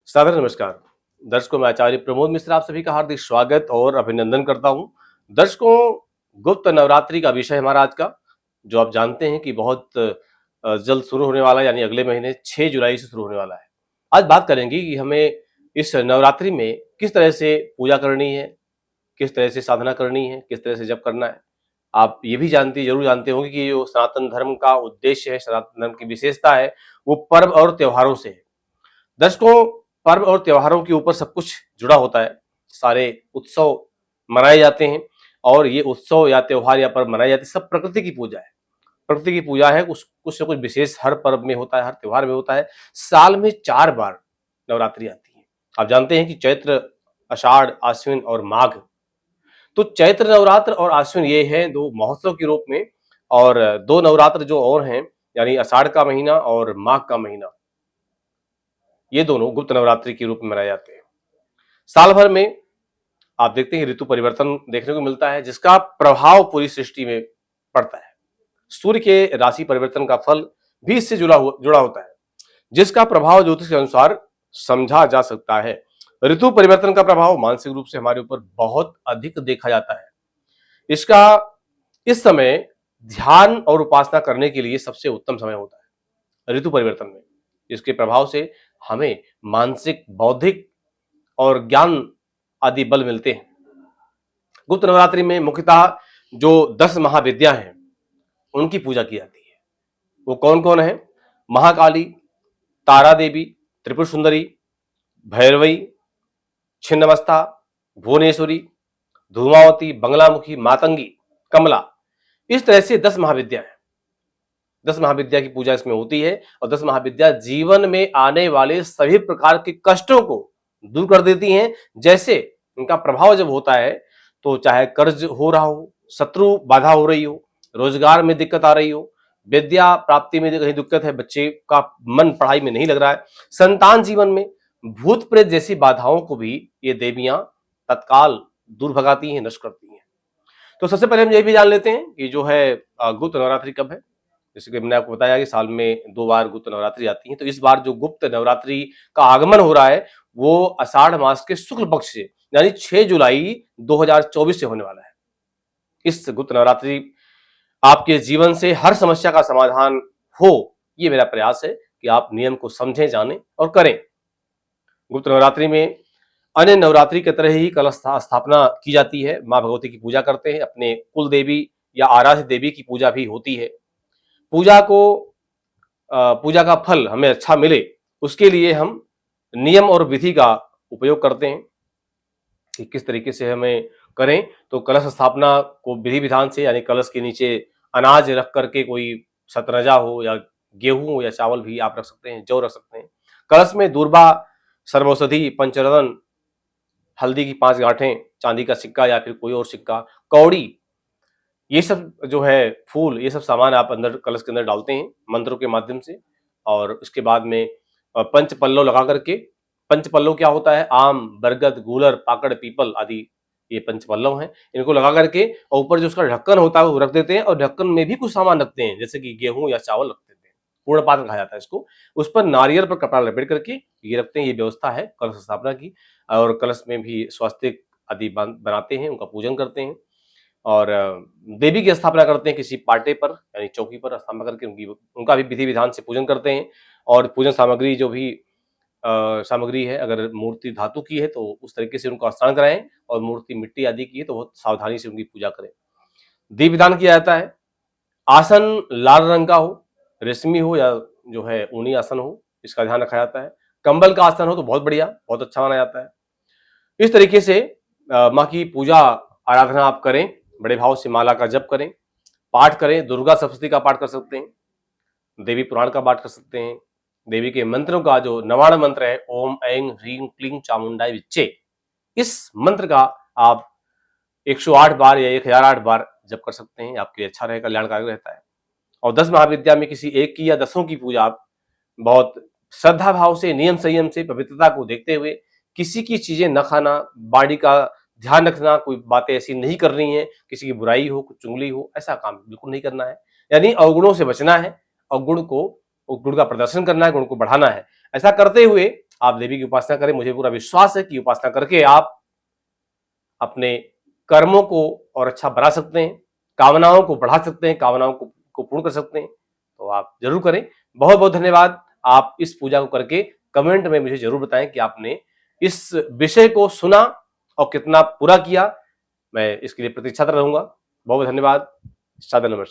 सादर नमस्कार। दर्शकों, मैं आचार्य प्रमोद मिश्रा आप सभी का हार्दिक स्वागत और अभिनंदन करता हूं। दर्शकों, गुप्त नवरात्रि का विषय हमारा आज का, जो आप जानते हैं कि बहुत जल्द शुरू होने वाला है, यानी अगले महीने 6 जुलाई से शुरू होने वाला है। आज बात करेंगे कि हमें इस नवरात्रि में किस तरह से पूजा करनी है, किस तरह से साधना करनी है, किस तरह से जप करना है। आप ये भी जरूर जानते होंगे कि जो सनातन धर्म का उद्देश्य है, सनातन धर्म की विशेषता है, वो पर्व और त्योहारों से है। दर्शकों, पर्व और त्योहारों के ऊपर सब कुछ जुड़ा होता है। सारे उत्सव मनाए जाते हैं और ये उत्सव या त्योहार या पर्व मनाए जाते हैं, सब प्रकृति की पूजा है। प्रकृति की पूजा है, कुछ न कुछ विशेष हर पर्व में होता है, हर त्योहार में होता है। साल में 4 बार नवरात्रि आती है। आप जानते हैं कि चैत्र, आषाढ़, आश्विन और माघ। तो चैत्र नवरात्र और आश्विन ये हैं 2 महोत्सव के रूप में, और 2 नवरात्र जो और हैं, यानी आषाढ़ का महीना और माघ का महीना, ये दोनों गुप्त नवरात्रि के रूप में मनाए जाते हैं। साल भर में आप देखते हैं ऋतु परिवर्तन देखने को मिलता है, जिसका प्रभाव पूरी सृष्टि में पड़ता है। सूर्य के राशि परिवर्तन का फल भी इससे जुड़ा होता है, जिसका प्रभाव ज्योतिष के अनुसार समझा जा सकता है। ऋतु परिवर्तन का प्रभाव मानसिक रूप से हमारे ऊपर बहुत अधिक देखा जाता है। इसका इस समय ध्यान और उपासना करने के लिए सबसे उत्तम समय होता है ऋतु परिवर्तन में। इसके प्रभाव से हमें मानसिक, बौद्धिक और ज्ञान आदि बल मिलते हैं। गुप्त नवरात्रि में मुख्यतः जो 10 महाविद्या हैं, उनकी पूजा की जाती है। वो कौन कौन है? महाकाली, तारा देवी, त्रिपुर सुंदरी, भैरवी, छिन्नमस्ता, भुवनेश्वरी, धूमावती, बंगलामुखी, मातंगी, कमला। इस तरह से 10 महाविद्या है। 10 महाविद्या की पूजा इसमें होती है और 10 महाविद्या जीवन में आने वाले सभी प्रकार के कष्टों को दूर कर देती हैं। जैसे इनका प्रभाव जब होता है, तो चाहे कर्ज हो रहा हो, शत्रु बाधा हो रही हो, रोजगार में दिक्कत आ रही हो, विद्या प्राप्ति में कहीं दिक्कत है, बच्चे का मन पढ़ाई में नहीं लग रहा है, संतान जीवन में, भूत प्रेत जैसी बाधाओं को भी ये देवियां तत्काल दूर भगाती हैं, नष्ट करती हैं। तो सबसे पहले हम ये भी जान लेते हैं कि जो है गुप्त नवरात्रि कब है। जैसे कि मैंने आपको बताया कि साल में 2 बार गुप्त नवरात्रि आती है। तो इस बार जो गुप्त नवरात्रि का आगमन हो रहा है, वो आषाढ़ मास के शुक्ल पक्ष से, यानी 6 जुलाई 2024 से होने वाला है। इस गुप्त नवरात्रि आपके जीवन से हर समस्या का समाधान हो, ये मेरा प्रयास है कि आप नियम को समझें, जानें और करें। गुप्त नवरात्रि में अन्य नवरात्रि की तरह ही कलश स्थापना की जाती है। माँ भगवती की पूजा करते हैं, अपने कुल देवी या आराध्य देवी की पूजा भी होती है। पूजा का फल हमें अच्छा मिले, उसके लिए हम नियम और विधि का उपयोग करते हैं कि किस तरीके से हमें करें। तो कलश स्थापना को विधि विधान से, यानी कलश के नीचे अनाज रख करके, कोई शतरंजा हो या गेहूं हो या चावल भी आप रख सकते हैं, जौ रख सकते हैं। कलश में दूर्बा, सर्वौषधि, पंचरत्न, हल्दी की 5 गांठें, चांदी का सिक्का या फिर कोई और सिक्का, कौड़ी, ये सब जो है फूल, ये सब सामान आप अंदर कलश के अंदर डालते हैं मंत्रों के माध्यम से। और उसके बाद में पंच पल्लव लगा करके, पंच पल्लव क्या होता है? आम, बरगद, गूलर, पाकड़, पीपल आदि, ये पंच पल्लव हैं। इनको लगा करके और ऊपर जो उसका ढक्कन होता है वो रख देते हैं, और ढक्कन में भी कुछ सामान रखते हैं, जैसे कि गेहूं या चावल रख देते हैं। पूर्ण पात्र कहा जाता है इसको। उस पर नारियल पर कपड़ा लपेट करके ये रखते हैं। ये व्यवस्था है कलश स्थापना की। और कलश में भी स्वास्तिक आदि बनाते हैं, उनका पूजन करते हैं और देवी की स्थापना करते हैं किसी पाटे पर, यानी चौकी पर स्थापना करके उनका भी विधि विधान से पूजन करते हैं। और पूजन सामग्री जो भी सामग्री है, अगर मूर्ति धातु की है तो उस तरीके से उनको स्नान कराएं, और मूर्ति मिट्टी आदि की है तो बहुत सावधानी से उनकी पूजा करें। दीप विधान किया जाता है। आसन लाल रंग का हो, रेशमी हो या जो है ऊनी आसन हो, इसका ध्यान रखा जाता है। कंबल का आसन हो तो बहुत बढ़िया, बहुत अच्छा माना जाता है। इस तरीके से माँ की पूजा आराधना आप करें, बड़े भाव से माला का जप करें, पाठ करें। दुर्गा सप्तशती का पाठ कर सकते हैं, देवी पुराण का पाठ कर सकते हैं। देवी के मंत्रों का जो नवाण मंत्र है, ओम ऐं ह्रीं क्लीं चामुंडाय विच्चे, इस मंत्र का आप 108 बार या 1008 बार जप कर सकते हैं। आपके अच्छा रहेगा, कल्याणकारी रहता है। और 10 महाविद्या में किसी एक की या 10 की पूजा आप बहुत श्रद्धा भाव से, नियम संयम से, पवित्रता को देखते हुए, किसी की चीजें न खाना, बाड़ी का ध्यान रखना, कोई बातें ऐसी नहीं करनी है, किसी की बुराई हो, कुछ चुगली हो, ऐसा काम बिल्कुल नहीं करना है। यानी अवगुणों से बचना है और गुण का प्रदर्शन करना है, गुण को बढ़ाना है। ऐसा करते हुए आप देवी की उपासना करें। मुझे पूरा विश्वास है कि उपासना करके आप अपने कर्मों को और अच्छा बना सकते हैं, कामनाओं को बढ़ा सकते हैं, कामनाओं को पूर्ण कर सकते हैं। तो आप जरूर करें। बहुत बहुत धन्यवाद। आप इस पूजा को करके कमेंट में मुझे जरूर बताएं कि आपने इस विषय को सुना और कितना पूरा किया। मैं इसके लिए प्रतीक्षारत रहूंगा। बहुत बहुत धन्यवाद। सादर नमस्कार।